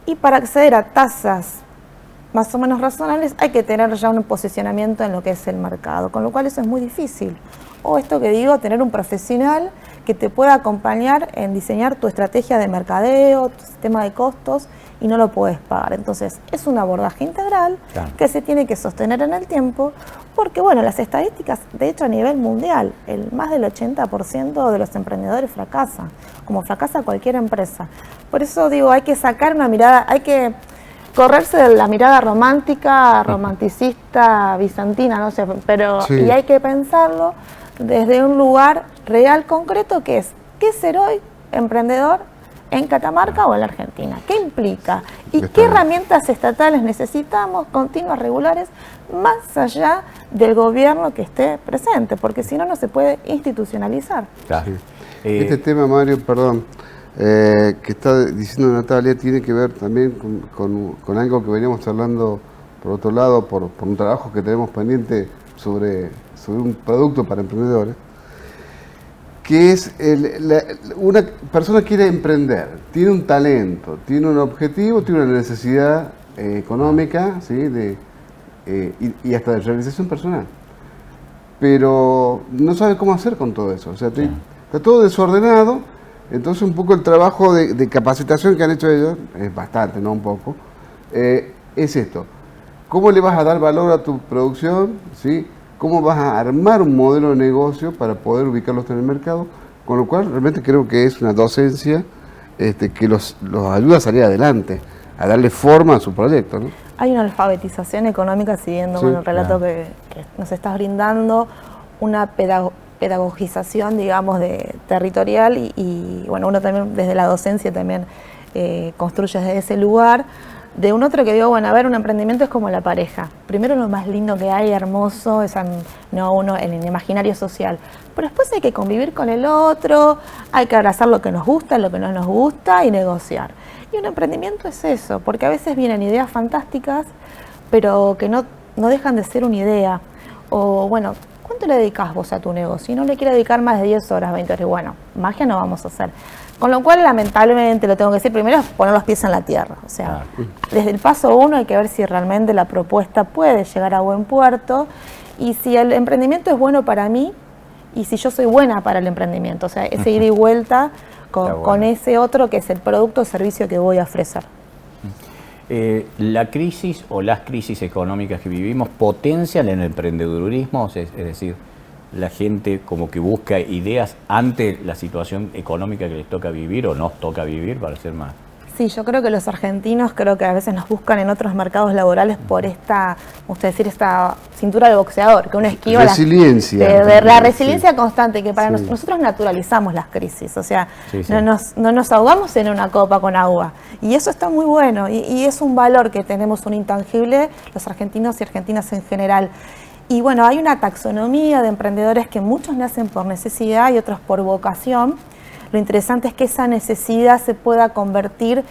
y para acceder a tasas más o menos razonables hay que tener ya un posicionamiento en lo que es el mercado, con lo cual eso es muy difícil. O esto que digo, tener un profesional que te pueda acompañar en diseñar tu estrategia de mercadeo, tu sistema de costos, y no lo puedes pagar. Entonces, es un abordaje integral que se tiene que sostener en el tiempo, porque bueno, las estadísticas, de hecho a nivel mundial, más del 80% de los emprendedores fracasan, como fracasa cualquier empresa. Por eso digo, hay que sacar una mirada, hay que correrse de la mirada romántica, romanticista, bizantina, no sé, pero y hay que pensarlo desde un lugar real, concreto, que es, ¿qué es ser hoy emprendedor en Catamarca o en la Argentina? ¿Qué implica? ¿Y qué herramientas estatales necesitamos, continuas, regulares, más allá del gobierno que esté presente? Porque si no, no se puede institucionalizar. Claro. Este tema, Mario, perdón, que está diciendo Natalia, tiene que ver también con algo que veníamos hablando, por otro lado, por un trabajo que tenemos pendiente sobre un producto para emprendedores, que es una persona quiere emprender, tiene un talento, tiene un objetivo, tiene una necesidad económica, ¿sí? Y hasta de realización personal, pero no sabe cómo hacer con todo eso, o sea, está todo desordenado. Entonces un poco el trabajo de capacitación que han hecho ellos, es bastante, no un poco, es esto: ¿cómo le vas a dar valor a tu producción? ¿Sí? ¿Cómo vas a armar un modelo de negocio para poder ubicarlos en el mercado? Con lo cual realmente creo que es una docencia que los ayuda a salir adelante, a darle forma a su proyecto, ¿no? Hay una alfabetización económica, siguiendo con el relato que nos estás brindando, una pedagogización, digamos, territorial y bueno, uno también desde la docencia también construye desde ese lugar, de un otro que digo, bueno, a ver, un emprendimiento es como la pareja. Primero lo más lindo que hay, hermoso, es no uno en el imaginario social. Pero después hay que convivir con el otro, hay que abrazar lo que nos gusta, lo que no nos gusta y negociar. Y un emprendimiento es eso, porque a veces vienen ideas fantásticas, pero que no dejan de ser una idea. O bueno, ¿cuánto le dedicas vos a tu negocio? Y no le quieres dedicar más de 10 horas, 20 horas. Y bueno, magia no vamos a hacer. Con lo cual, lamentablemente, lo tengo que decir primero, es poner los pies en la tierra. O sea, desde el paso 1 hay que ver si realmente la propuesta puede llegar a buen puerto y si el emprendimiento es bueno para mí y si yo soy buena para el emprendimiento. O sea, ese ida y vuelta con ese otro que es el producto o servicio que voy a ofrecer. La crisis o las crisis económicas que vivimos potencian el emprendedurismo, es decir, la gente como que busca ideas ante la situación económica que les toca vivir o nos toca vivir, para ser más. Sí, yo creo que los argentinos creo que a veces nos buscan en otros mercados laborales por esta cintura de boxeador, que uno esquiva resiliencia, la resiliencia constante, que para nosotros naturalizamos las crisis, o sea, no nos ahogamos en una copa con agua, y eso está muy bueno, y es un valor que tenemos, un intangible, los argentinos y argentinas en general. Y bueno, hay una taxonomía de emprendedores que muchos nacen por necesidad y otros por vocación. Lo interesante es que esa necesidad se pueda convertir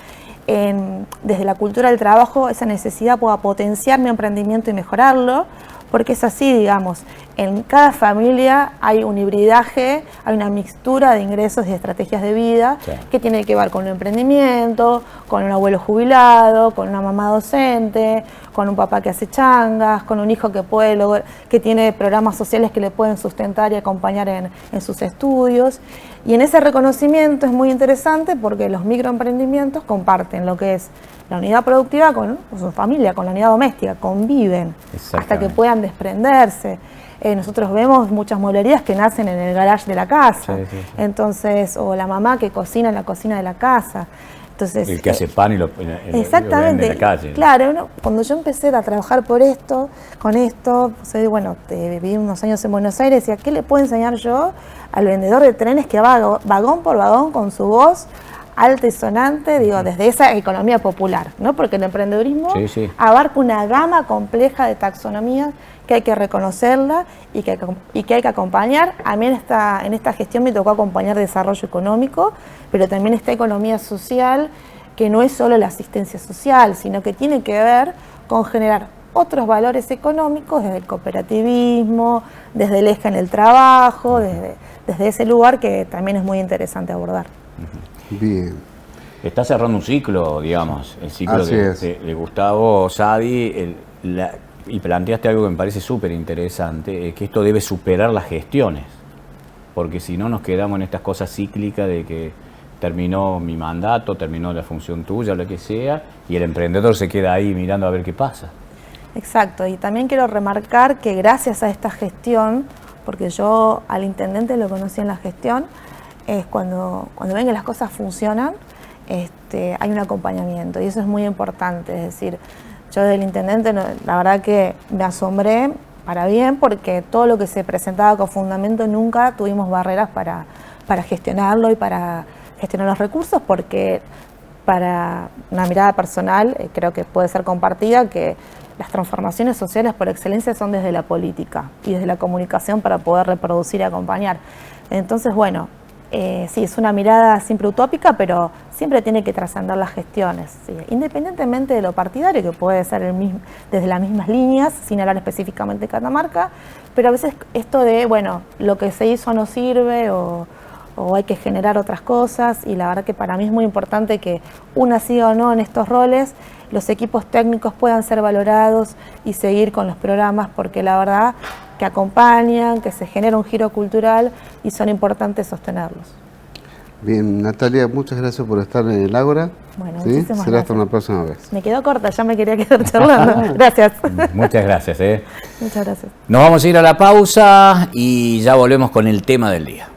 desde la cultura del trabajo, esa necesidad pueda potenciar mi emprendimiento y mejorarlo, porque es así, digamos, en cada familia hay un hibridaje, hay una mixtura de ingresos y de estrategias de vida que tiene que ver con un emprendimiento, con un abuelo jubilado, con una mamá docente, con un papá que hace changas, con un hijo que tiene programas sociales que le pueden sustentar y acompañar en sus estudios. Y en ese reconocimiento es muy interesante porque los microemprendimientos comparten lo que es la unidad productiva con su familia, con la unidad doméstica, conviven hasta que puedan desprenderse. Nosotros vemos muchas mueblerías que nacen en el garage de la casa, entonces, o la mamá que cocina en la cocina de la casa. Entonces, el que hace pan y lo vende en la calle. Claro, cuando yo empecé a trabajar con esto, bueno, viví unos años en Buenos Aires, decía, ¿qué le puedo enseñar yo al vendedor de trenes que va vagón por vagón con su voz alta y sonante, desde esa economía popular, ¿no? Porque el emprendedurismo abarca una gama compleja de taxonomías que hay que reconocerla y que hay que acompañar. A mí en esta gestión me tocó acompañar desarrollo económico, pero también esta economía social, que no es solo la asistencia social, sino que tiene que ver con generar otros valores económicos desde el cooperativismo, desde el eje en el trabajo, desde ese lugar que también es muy interesante abordar. Bien. Está cerrando un ciclo, digamos, el ciclo de Gustavo Sadi, y planteaste algo que me parece súper interesante, que esto debe superar las gestiones, porque si no nos quedamos en estas cosas cíclicas de que terminó mi mandato, terminó la función tuya, lo que sea, y el emprendedor se queda ahí mirando a ver qué pasa. Exacto, y también quiero remarcar que gracias a esta gestión, porque yo al intendente lo conocí en la gestión, es cuando ven que las cosas funcionan, hay un acompañamiento, y eso es muy importante. Es decir, yo del intendente, la verdad que me asombré para bien, porque todo lo que se presentaba con fundamento nunca tuvimos barreras para gestionarlo y para gestionar los recursos, porque para una mirada personal creo que puede ser compartida que las transformaciones sociales por excelencia son desde la política y desde la comunicación para poder reproducir y acompañar. Entonces, bueno, sí, es una mirada siempre utópica, pero siempre tiene que trascender las gestiones, ¿sí? Independientemente de lo partidario, que puede ser desde las mismas líneas, sin hablar específicamente de Catamarca, pero a veces esto de, bueno, lo que se hizo no sirve o hay que generar otras cosas, y la verdad que para mí es muy importante que una siga o no en estos roles, los equipos técnicos puedan ser valorados y seguir con los programas, porque la verdad que acompañan, que se genera un giro cultural y son importantes sostenerlos. Bien, Natalia, muchas gracias por estar en el Ágora. Bueno, ¿sí? muchísimas Será gracias. hasta una próxima vez. Me quedó corta, ya me quería quedar charlando. Gracias. Muchas gracias. Muchas gracias. Nos vamos a ir a la pausa y ya volvemos con el tema del día.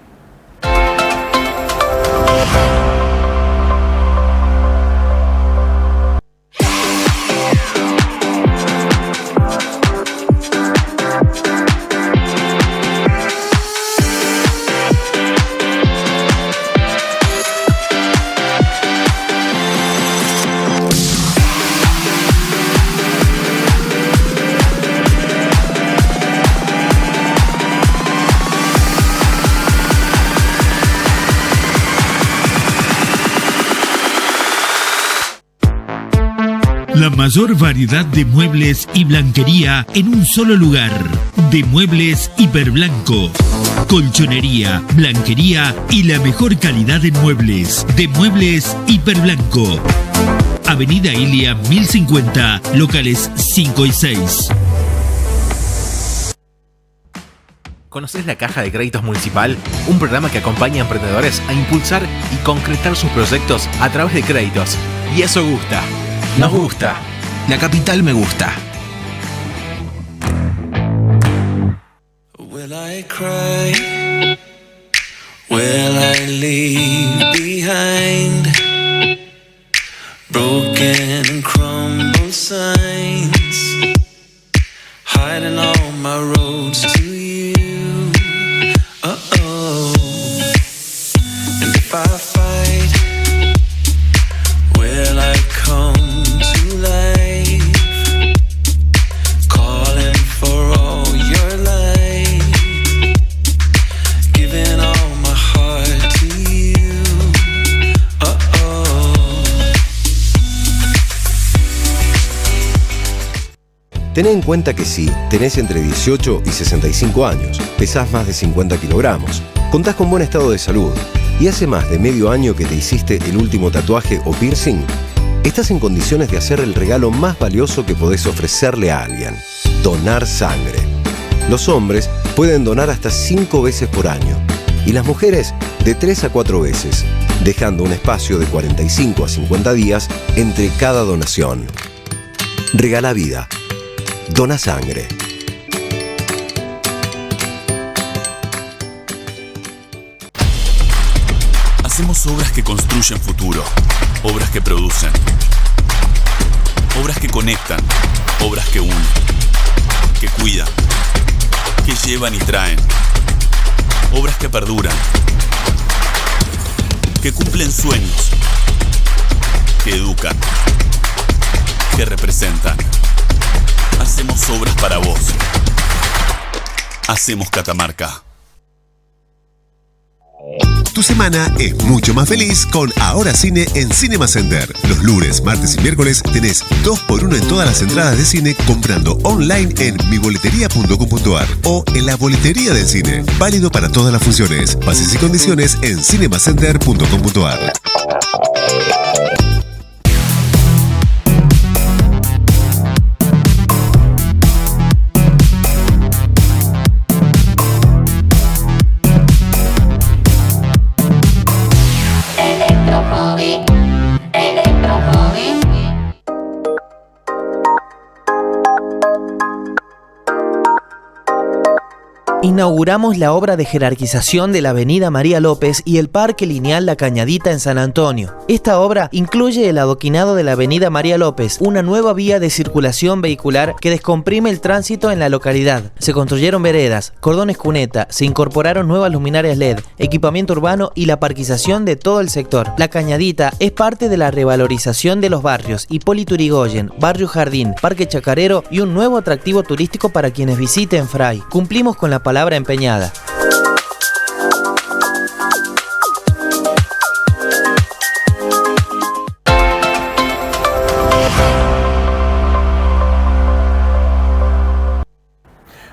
mayor variedad de muebles y blanquería en un solo lugar. De Muebles Hiperblanco. Colchonería, blanquería y la mejor calidad en muebles. De Muebles Hiperblanco. Avenida Ilia 1050, locales 5 y 6. ¿Conoces la Caja de Créditos Municipal? Un programa que acompaña a emprendedores a impulsar y concretar sus proyectos a través de créditos. Y eso gusta. Nos gusta. La capital me gusta. Will I cry? Will I leave behind broken and crumbled signs, hiding all my roads to you? Uh-oh. And if I fight, will I come to life, calling for all your light, giving all my heart to you? Uh-oh. Ten en cuenta que si tenés entre 18 y 65 años, pesás más de 50 kilogramos, contás con buen estado de salud y hace más de medio año que te hiciste el último tatuaje o piercing, estás en condiciones de hacer el regalo más valioso que podés ofrecerle a alguien: donar sangre. Los hombres pueden donar hasta 5 veces por año y las mujeres de 3 a 4 veces, dejando un espacio de 45 a 50 días entre cada donación. Regala vida. Dona sangre. Hacemos obras que construyen futuro, obras que producen, obras que conectan, obras que unen, que cuidan, que llevan y traen, obras que perduran, que cumplen sueños, que educan, que representan. Hacemos obras para vos. Hacemos Catamarca. Tu semana es mucho más feliz con Ahora Cine en Cinema Center. Los lunes, martes y miércoles tenés 2x1 en todas las entradas de cine comprando online en miboleteria.com.ar o en la boletería del cine. Válido para todas las funciones. Bases y condiciones en cinemacenter.com.ar. Inauguramos la obra de jerarquización de la Avenida María López y el Parque Lineal La Cañadita en San Antonio. Esta obra incluye el adoquinado de la Avenida María López, una nueva vía de circulación vehicular que descomprime el tránsito en la localidad. Se construyeron veredas, cordones cuneta, se incorporaron nuevas luminarias LED, equipamiento urbano y la parquización de todo el sector. La Cañadita es parte de la revalorización de los barrios Hipólito Yrigoyen, Barrio Jardín, Parque Chacarero y un nuevo atractivo turístico para quienes visiten Fray. Cumplimos con la palabra empeñada.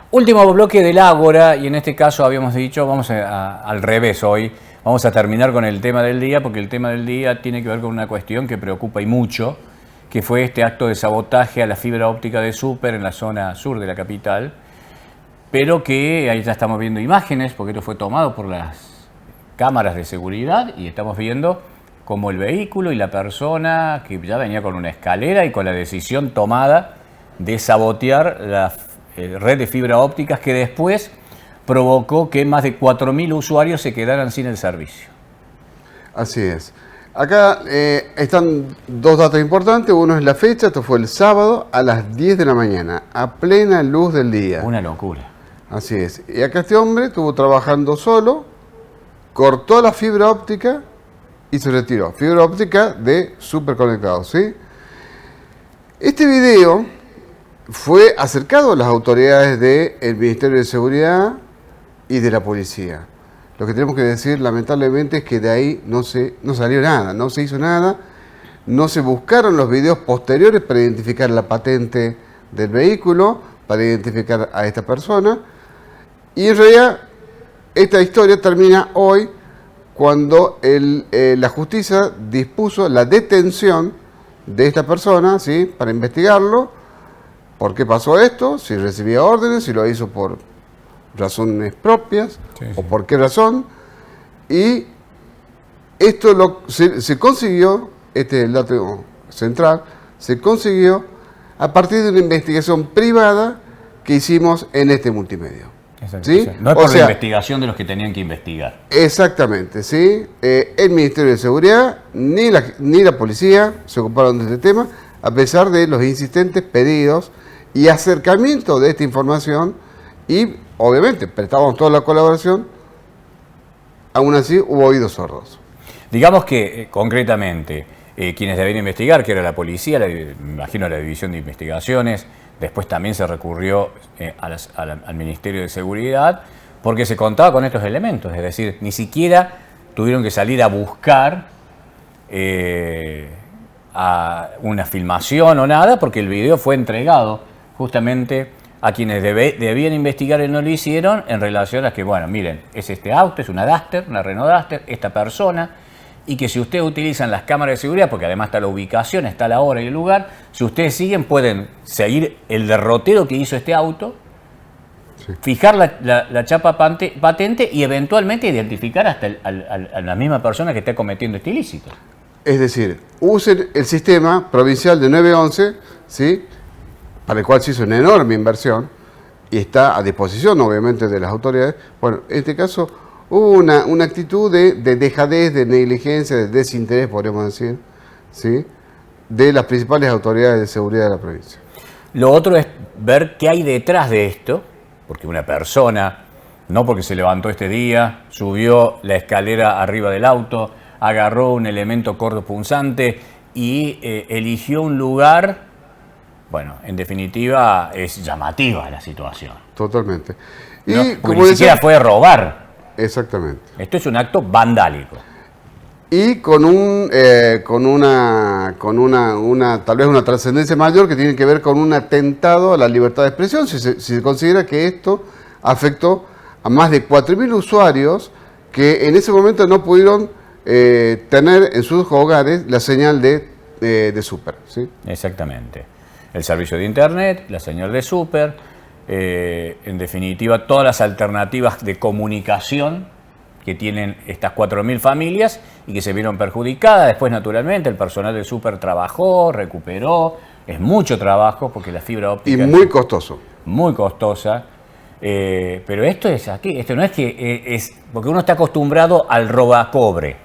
Último bloque del Ágora, y en este caso habíamos dicho, vamos al revés hoy, vamos a terminar con el tema del día, porque el tema del día tiene que ver con una cuestión que preocupa y mucho, que fue este acto de sabotaje a la fibra óptica de Super en la zona sur de la capital, pero que ahí ya estamos viendo imágenes, porque esto fue tomado por las cámaras de seguridad, y estamos viendo cómo el vehículo y la persona, que ya venía con una escalera y con la decisión tomada de sabotear la red de fibra ópticas, que después provocó que más de 4.000 usuarios se quedaran sin el servicio. Así es. Acá están dos datos importantes. Uno es la fecha, esto fue el sábado a las 10 de la mañana, a plena luz del día. Una locura. Así es. Y acá este hombre estuvo trabajando solo, cortó la fibra óptica y se retiró. Fibra óptica de Super Conectado, ¿sí? Este video fue acercado a las autoridades del Ministerio de Seguridad y de la policía. Lo que tenemos que decir, lamentablemente, es que de ahí no salió nada, no se hizo nada. no se buscaron los videos posteriores para identificar la patente del vehículo, para identificar a esta persona. Y en realidad esta historia termina hoy cuando la justicia dispuso la detención de esta persona, ¿sí?, para investigarlo, por qué pasó esto, si recibía órdenes, si lo hizo por razones propias o por qué razón. Y esto se consiguió, este es el dato central, se consiguió a partir de una investigación privada que hicimos en este multimedio. ¿Sí? No es por la investigación de los que tenían que investigar. Exactamente, ¿sí? El Ministerio de Seguridad ni la policía se ocuparon de este tema, a pesar de los insistentes pedidos y acercamiento de esta información, y obviamente prestábamos toda la colaboración. Aún así hubo oídos sordos. Digamos que concretamente quienes debían investigar, que era la policía, me imagino la División de Investigaciones, después también se recurrió al Ministerio de Seguridad, porque se contaba con estos elementos, es decir, ni siquiera tuvieron que salir a buscar a una filmación o nada, porque el video fue entregado justamente a quienes debían investigar y no lo hicieron, en relación a que, bueno, miren, es este auto, es una Duster, una Renault Duster, esta persona, y que si ustedes utilizan las cámaras de seguridad, porque además está la ubicación, está la hora y el lugar, si ustedes siguen pueden seguir el derrotero que hizo este auto, fijar la chapa patente y eventualmente identificar hasta a la misma persona que está cometiendo este ilícito. Es decir, usen el sistema provincial de 911, ¿sí?, para el cual se hizo una enorme inversión y está a disposición, obviamente, de las autoridades. Bueno, en este caso hubo una actitud de dejadez, de negligencia, de desinterés, podríamos decir, ¿sí?, de las principales autoridades de seguridad de la provincia. Lo otro es ver qué hay detrás de esto, porque una persona, no porque se levantó este día, subió la escalera arriba del auto, agarró un elemento cortopunzante y eligió un lugar. Bueno, en definitiva es llamativa la situación. Totalmente. Y no, como ni siquiera fue robar. Exactamente. Esto es un acto vandálico. Y con una tal vez una trascendencia mayor que tiene que ver con un atentado a la libertad de expresión, si se considera que esto afectó a más de 4.000 usuarios que en ese momento no pudieron tener en sus hogares la señal de Super, ¿sí? Exactamente. El servicio de internet, la señal de Super, en definitiva todas las alternativas de comunicación que tienen estas 4.000 familias y que se vieron perjudicadas. Después, naturalmente, el personal de Super trabajó, recuperó, es mucho trabajo porque la fibra óptica... Y muy costoso. Muy costosa, pero esto es aquí, esto no es que es... Porque uno está acostumbrado al robacobre,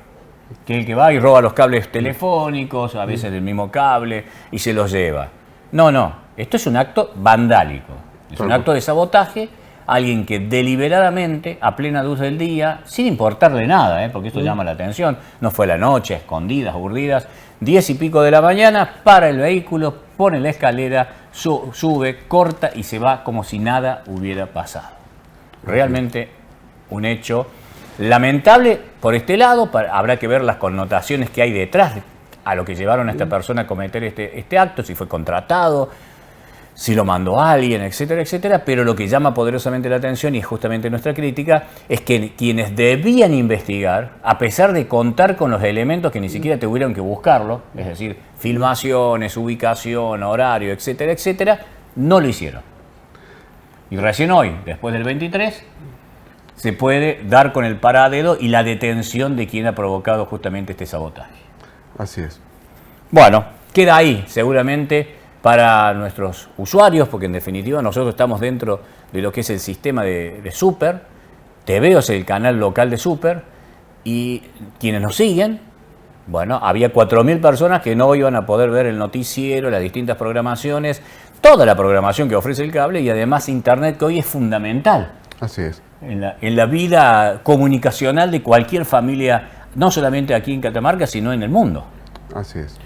que es el que va y roba los cables telefónicos, a veces del mismo cable, y se los lleva. No, esto es un acto vandálico, es un acto de sabotaje, alguien que deliberadamente, a plena luz del día, sin importarle nada, porque esto llama la atención, no fue a la noche, escondidas, urdidas, 10 y pico de la mañana, para el vehículo, pone la escalera, sube, corta y se va como si nada hubiera pasado. Realmente un hecho lamentable por este lado, habrá que ver las connotaciones que hay detrás a lo que llevaron a esta persona a cometer este acto, si fue contratado, si lo mandó alguien, etcétera, etcétera, pero lo que llama poderosamente la atención, y es justamente nuestra crítica, es que quienes debían investigar, a pesar de contar con los elementos que ni siquiera tuvieron que buscarlo, es decir, filmaciones, ubicación, horario, etcétera, etcétera, no lo hicieron. Y recién hoy, después del 23, se puede dar con el paradedo y la detención de quien ha provocado justamente este sabotaje. Así es. Bueno, queda ahí seguramente para nuestros usuarios, porque en definitiva nosotros estamos dentro de lo que es el sistema de Super. TVO es el canal local de Super, y quienes nos siguen, bueno, había 4.000 personas que no iban a poder ver el noticiero, las distintas programaciones, toda la programación que ofrece el cable, y además Internet, que hoy es fundamental. Así es. En la vida comunicacional de cualquier familia, no solamente aquí en Catamarca, sino en el mundo. Así es.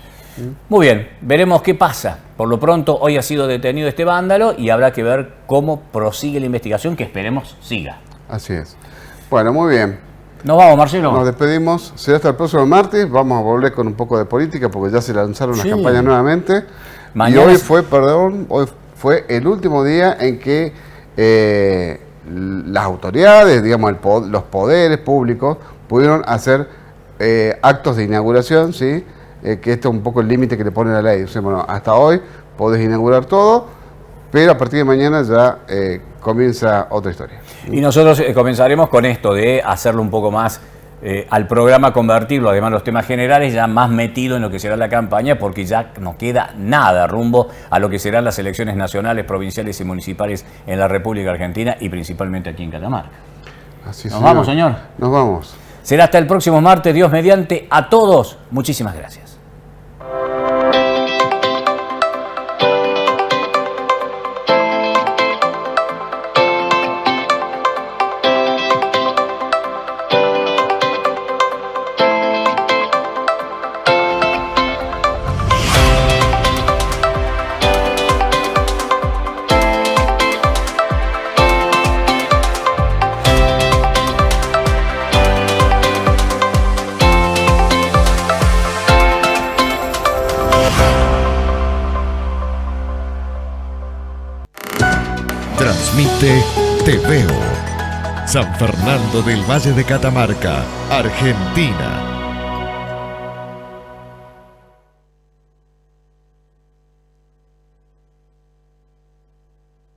Muy bien, veremos qué pasa. Por lo pronto, hoy ha sido detenido este vándalo y habrá que ver cómo prosigue la investigación, que esperemos siga. Así es. Bueno, muy bien. Nos vamos, Marcelo. Nos despedimos. Será hasta el próximo martes. Vamos a volver con un poco de política porque ya se lanzaron las Sí. campañas nuevamente. Mañana Y hoy fue el último día en que las autoridades, digamos, los poderes públicos pudieron hacer actos de inauguración, ¿sí? Que este es un poco el límite que le pone la ley. O sea, bueno, hasta hoy podés inaugurar todo, pero a partir de mañana ya comienza otra historia. Y nosotros comenzaremos con esto de hacerlo un poco más al programa, convertirlo, además los temas generales, ya más metido en lo que será la campaña, porque ya no queda nada rumbo a lo que serán las elecciones nacionales, provinciales y municipales en la República Argentina y principalmente aquí en Catamarca. Así, Nos vamos, señor. Nos vamos. Será hasta el próximo martes, Dios mediante. A todos, muchísimas gracias. Transmite Te Veo. San Fernando del Valle de Catamarca, Argentina.